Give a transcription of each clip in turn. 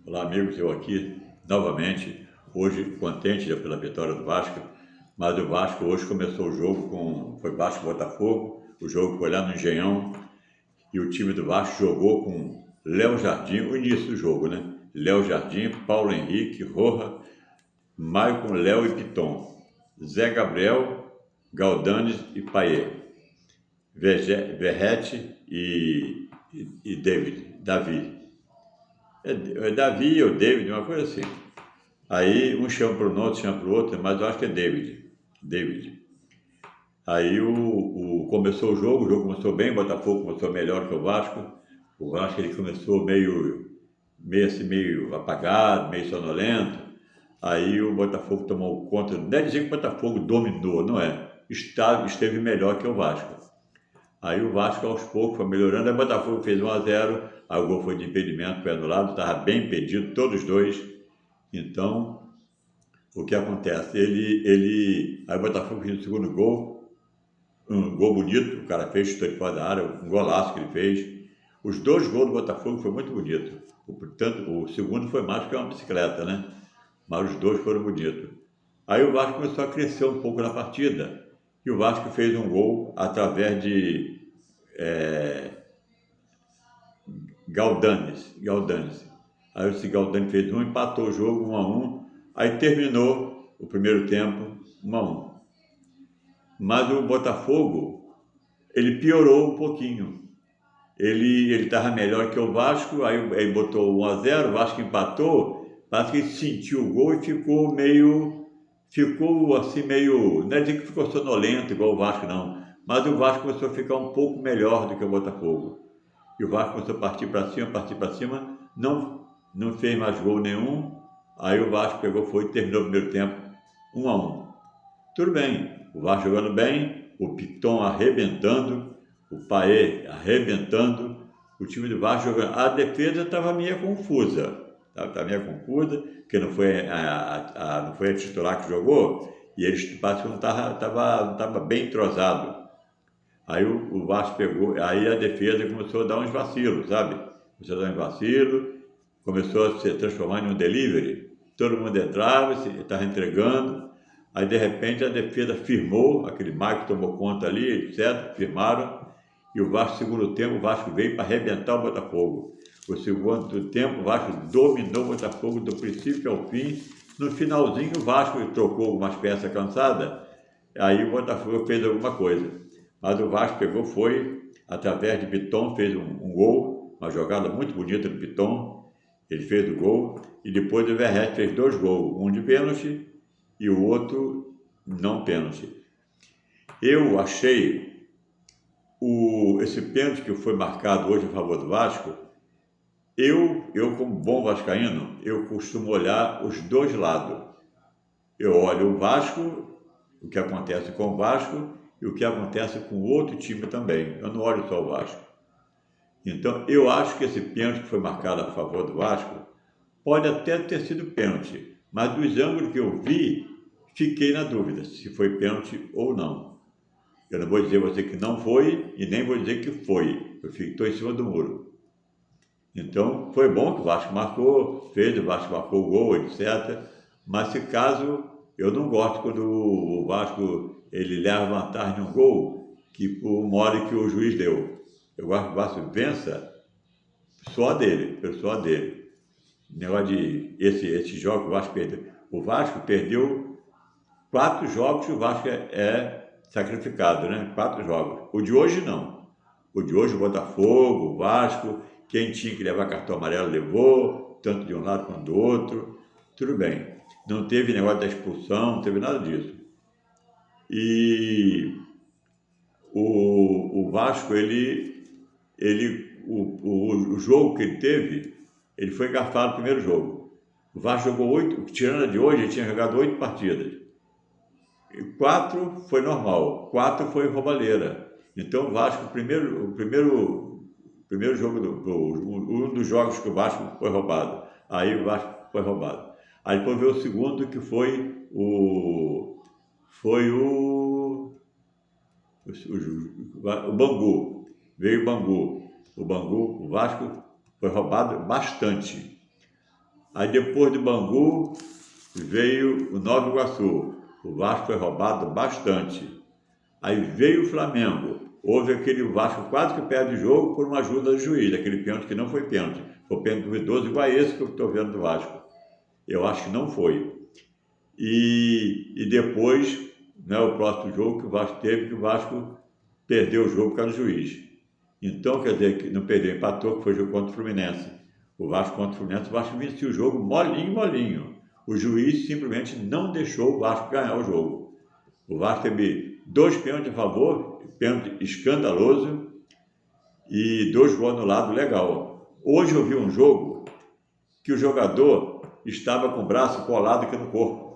Olá, amigos, eu aqui novamente, hoje contente pela vitória do Vasco, mas o Vasco hoje começou o jogo foi Vasco e Botafogo, o jogo foi lá no Engenhão, e o time do Vasco jogou com Léo Jardim, o início do jogo, né? Léo Jardim, Paulo Henrique, Roja, Maicon, Léo e Piton, Zé Gabriel, Galdanes e Payet, Verrete e Davi. É Davi ou David, uma coisa assim. Aí um chama para o outro, chama para o outro, mas eu acho que é David. David. Aí começou o jogo começou bem, o Botafogo começou melhor que o Vasco. O Vasco ele começou meio apagado, meio sonolento. Aí o Botafogo tomou conta, não é dizer que o Botafogo dominou, não é. Esteve melhor que o Vasco. Aí o Vasco aos poucos foi melhorando, aí o Botafogo fez 1-0, aí o gol foi de impedimento, foi anulado, estava bem impedido, todos os dois. Então, o que acontece? Aí o Botafogo fez o segundo gol, um gol bonito, o cara fez, chutou de fora da área, um golaço que ele fez. Os dois gols do Botafogo foi muito bonito. Portanto, o segundo foi mais que uma bicicleta, né? Mas os dois foram bonitos. Aí o Vasco começou a crescer um pouco na partida, e o Vasco fez um gol através de Galdanes. Aí esse Galdanes fez um, empatou o jogo 1-1, aí terminou o primeiro tempo 1-1. Mas o Botafogo, ele piorou um pouquinho. Ele estava melhor que o Vasco, aí botou 1-0, o Vasco empatou, parece que ele sentiu o gol e ficou assim meio, não é dizer que ficou sonolento igual o Vasco não, mas o Vasco começou a ficar um pouco melhor do que o Botafogo. E o Vasco começou a partir para cima, não fez mais gol nenhum, aí o Vasco foi e terminou o primeiro tempo 1-1. Tudo bem, o Vasco jogando bem, o Piton arrebentando, o Payet arrebentando, o time do Vasco jogando. A defesa estava meio confusa, porque não foi a titular que jogou, e eles parece que não estava bem entrosado. Aí o Vasco pegou, aí a defesa começou a dar uns vacilos, sabe? Começou a dar uns vacilos, começou a se transformar em um delivery. Todo mundo entrava, estava entregando, aí de repente a defesa firmou, aquele Maicon tomou conta ali, etc., firmaram, e o Vasco, segundo tempo, o Vasco veio para arrebentar o Botafogo. O segundo tempo, o Vasco dominou o Botafogo do princípio ao fim. No finalzinho, o Vasco trocou algumas peças cansadas, aí o Botafogo fez alguma coisa. Mas o Vasco foi, através de Piton, fez um gol, uma jogada muito bonita do Piton, ele fez o gol, e depois o Verrete fez 2 gols, um de pênalti e o outro não pênalti. Eu achei esse pênalti que foi marcado hoje a favor do Vasco, eu como bom vascaíno, eu costumo olhar os dois lados. Eu olho o Vasco, o que acontece com o Vasco, e o que acontece com outro time também. Eu não olho só o Vasco. Então, eu acho que esse pênalti que foi marcado a favor do Vasco pode até ter sido pênalti, mas dos ângulos que eu vi, fiquei na dúvida se foi pênalti ou não. Eu não vou dizer a você que não foi e nem vou dizer que foi. Eu estou em cima do muro. Então, foi bom que o Vasco marcou, o Vasco marcou o gol, etc. Mas, se caso, eu não gosto quando o Vasco ele leva vantagem num gol que por mole que o juiz deu. Eu gosto que o Vasco vença só dele. Negócio de esse jogo que o Vasco perdeu. O Vasco perdeu 4 jogos que o Vasco é sacrificado, né? 4 jogos. O de hoje não. O de hoje o Botafogo, o Vasco, quem tinha que levar cartão amarelo levou, tanto de um lado quanto do outro. Tudo bem. Não teve negócio da expulsão, não teve nada disso. E o Vasco, o jogo que ele teve, ele foi garfado no primeiro jogo. O Vasco jogou 8, tirando a de hoje, ele tinha jogado 8 partidas. E 4 foi normal, 4 foi roubalheira. Então o Vasco, o primeiro jogo, um dos jogos que o Vasco foi roubado. Aí o Vasco foi roubado. Aí depois veio o segundo, que foi o Bangu. Veio o Bangu. O Vasco foi roubado bastante. Aí depois do Bangu veio o Nova Iguaçu. O Vasco foi roubado bastante. Aí veio o Flamengo. Houve aquele Vasco quase que perde o jogo por uma ajuda do juiz, aquele pênalti que não foi pênalti. Foi pênalti duvidoso, igual a esse que eu estou vendo do Vasco. Eu acho que não foi. E depois, né, o próximo jogo que o Vasco teve, que o Vasco perdeu o jogo por causa do juiz. Então, quer dizer, que não perdeu, empatou, que foi o jogo contra o Fluminense. O Vasco contra o Fluminense, o Vasco venceu o jogo molinho, molinho. O juiz simplesmente não deixou o Vasco ganhar o jogo. O Vasco teve 2 pênaltis a favor, pênalti escandaloso, e 2 gols anulados, legal. Hoje eu vi um jogo que o jogador estava com o braço colado aqui no corpo.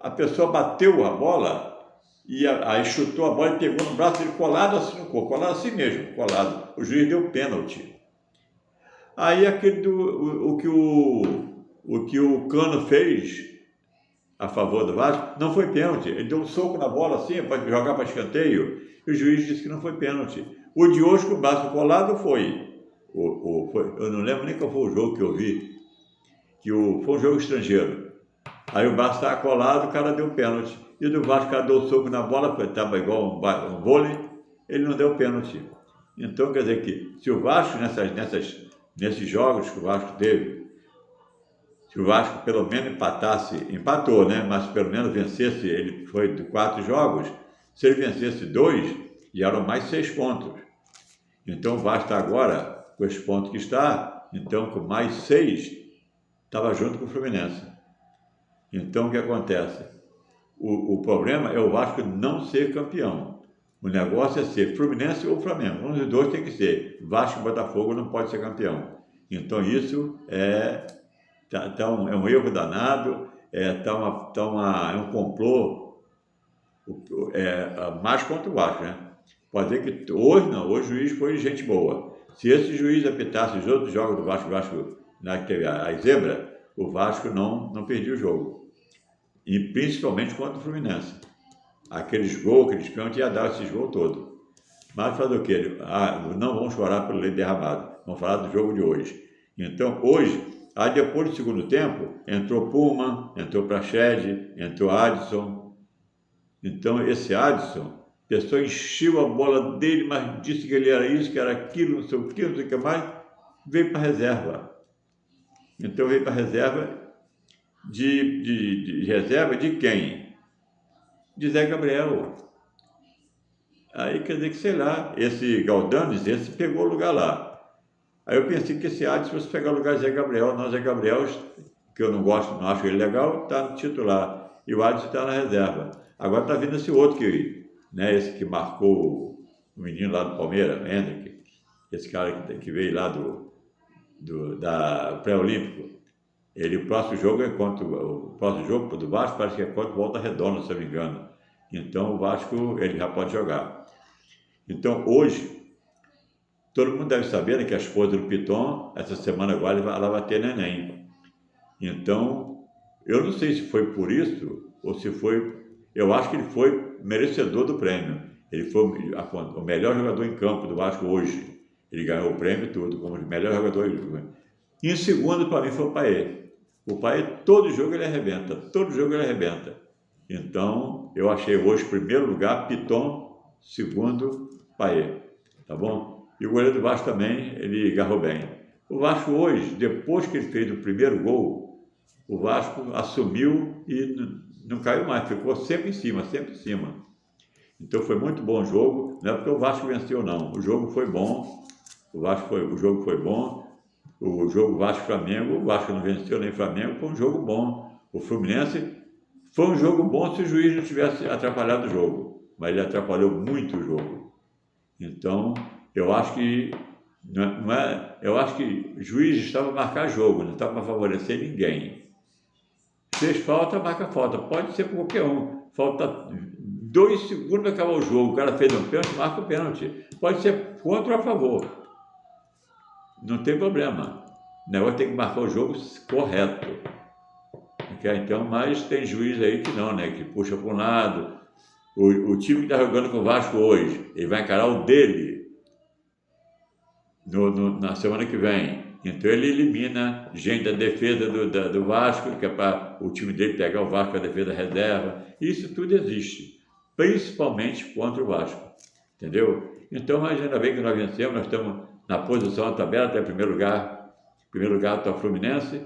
A pessoa bateu a bola e aí chutou a bola e pegou no braço dele colado assim no corpo, colado assim mesmo, colado. O juiz deu pênalti. Aí o que o Cano fez a favor do Vasco não foi pênalti. Ele deu um soco na bola assim para jogar para escanteio e o juiz disse que não foi pênalti. O de hoje com o braço colado foi. Eu não lembro nem qual foi o jogo que eu vi, foi um jogo estrangeiro. Aí o braço estava colado, o cara deu pênalti. E o do Vasco, o cara deu um soco na bola, porque estava igual um vôlei, ele não deu pênalti. Então, quer dizer que se o Vasco, nesses jogos que o Vasco teve, se o Vasco pelo menos empatou, né? Mas pelo menos vencesse, ele foi de 4 jogos, se ele vencesse 2, já eram mais 6 pontos. Então o Vasco está agora, com os pontos que está, então com mais 6, estava junto com o Fluminense. Então o que acontece? O problema é o Vasco não ser campeão. O negócio é ser Fluminense ou Flamengo. Um dos dois tem que ser. Vasco e Botafogo não pode ser campeão. Então isso é um erro danado, é um complô mais contra o Vasco, né? Pode dizer que hoje não, hoje o juiz foi gente boa. Se esse juiz apitasse os outros jogos do Vasco, que teve a zebra, o Vasco não perdia o jogo. E principalmente contra o Fluminense. Aqueles pênaltis ia dar esses gols todos. Mas fazer o quê? Não vamos chorar pelo leite derramado. Vamos falar do jogo de hoje. Então, hoje, aí depois do segundo tempo, entrou Puma, entrou Praxedes, entrou Adson. Então, esse Adson, a pessoa encheu a bola dele, mas disse que ele era isso, que era aquilo, não sei o que mais, veio para a reserva. Então, veio para a reserva de reserva de quem? De Zé Gabriel. Aí quer dizer que, sei lá, esse Galdames, esse pegou o lugar lá. Aí eu pensei que esse Adson fosse pegar o lugar de Zé Gabriel. Não, Zé Gabriel, que eu não gosto, não acho ele legal, está no titular. E o Adson está na reserva. Agora está vindo esse outro esse que marcou o menino lá do Palmeiras, Hendrick. Esse cara que veio lá da pré-olímpico. O próximo jogo do Vasco parece que é contra o Volta Redonda, se eu não me engano. Então o Vasco ele já pode jogar. Então hoje, todo mundo deve saber, né, que a esposa do Piton, essa semana agora, ela vai ter neném. Então, eu não sei se foi por isso, ou se foi... Eu acho que ele foi merecedor do prêmio. Ele foi o melhor jogador em campo do Vasco hoje. Ele ganhou o prêmio tudo, como o melhor jogador. E em segundo, para mim, foi o Payet. O Payet, todo jogo ele arrebenta. Então, eu achei hoje, primeiro lugar, Piton, segundo, Payet. Tá bom? E o goleiro do Vasco também, ele agarrou bem. O Vasco hoje, depois que ele fez o primeiro gol, o Vasco assumiu e não caiu mais, ficou sempre em cima. Então foi muito bom o jogo, não é porque o Vasco venceu não, o jogo foi bom, o jogo foi bom, o jogo Vasco-Flamengo, o Vasco não venceu nem Flamengo, foi um jogo bom. O Fluminense foi um jogo bom se o juiz não tivesse atrapalhado o jogo, mas ele atrapalhou muito o jogo. Então, eu acho que eu acho que o juiz estava a marcar jogo, não estava a favorecer ninguém. Fez falta, marca falta, pode ser por qualquer um. Falta 2 segundos para acabar o jogo, o cara fez um pênalti, marca o pênalti. Pode ser contra ou a favor. Não tem problema. O negócio tem que marcar o jogo correto. Okay? Então, mas tem juiz aí que não, né? Que puxa para um lado. O time que está jogando com o Vasco hoje, ele vai encarar o dele na semana que vem. Então ele elimina gente da defesa do Vasco, que é para o time dele pegar o Vasco, a defesa reserva. Isso tudo existe, principalmente contra o Vasco, entendeu? Então, mas ainda bem que nós vencemos, nós estamos na posição da tabela, até primeiro lugar. Em primeiro lugar está o Fluminense,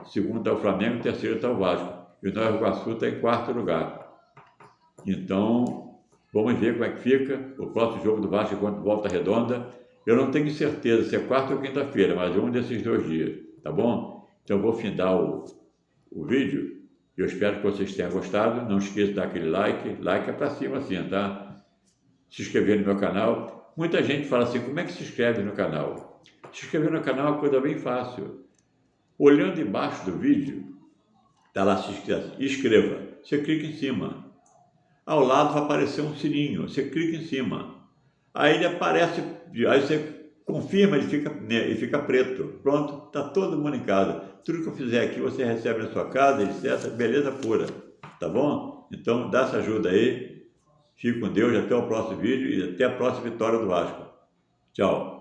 segundo está o Flamengo, terceiro está o Vasco. E o Nova Iguaçu está em quarto lugar. Então, vamos ver como é que fica o próximo jogo do Vasco contra o Volta Redonda. Eu não tenho certeza se é quarta ou quinta-feira, mas é um desses 2 dias, tá bom? Então eu vou findar o vídeo. Eu espero que vocês tenham gostado. Não esqueça de dar aquele like. Like é para cima assim, tá? Se inscrever no meu canal. Muita gente fala assim, como é que se inscreve no canal? Se inscrever no canal é uma coisa bem fácil. Olhando embaixo do vídeo, está lá, se inscreva. Você clica em cima. Ao lado vai aparecer um sininho. Você clica em cima. Aí ele aparece, aí você confirma, ele fica preto. Pronto, está todo mundo em casa. Tudo que eu fizer aqui você recebe na sua casa, etc. Beleza pura, tá bom? Então dá essa ajuda aí. Fique com Deus, até o próximo vídeo e até a próxima vitória do Vasco. Tchau.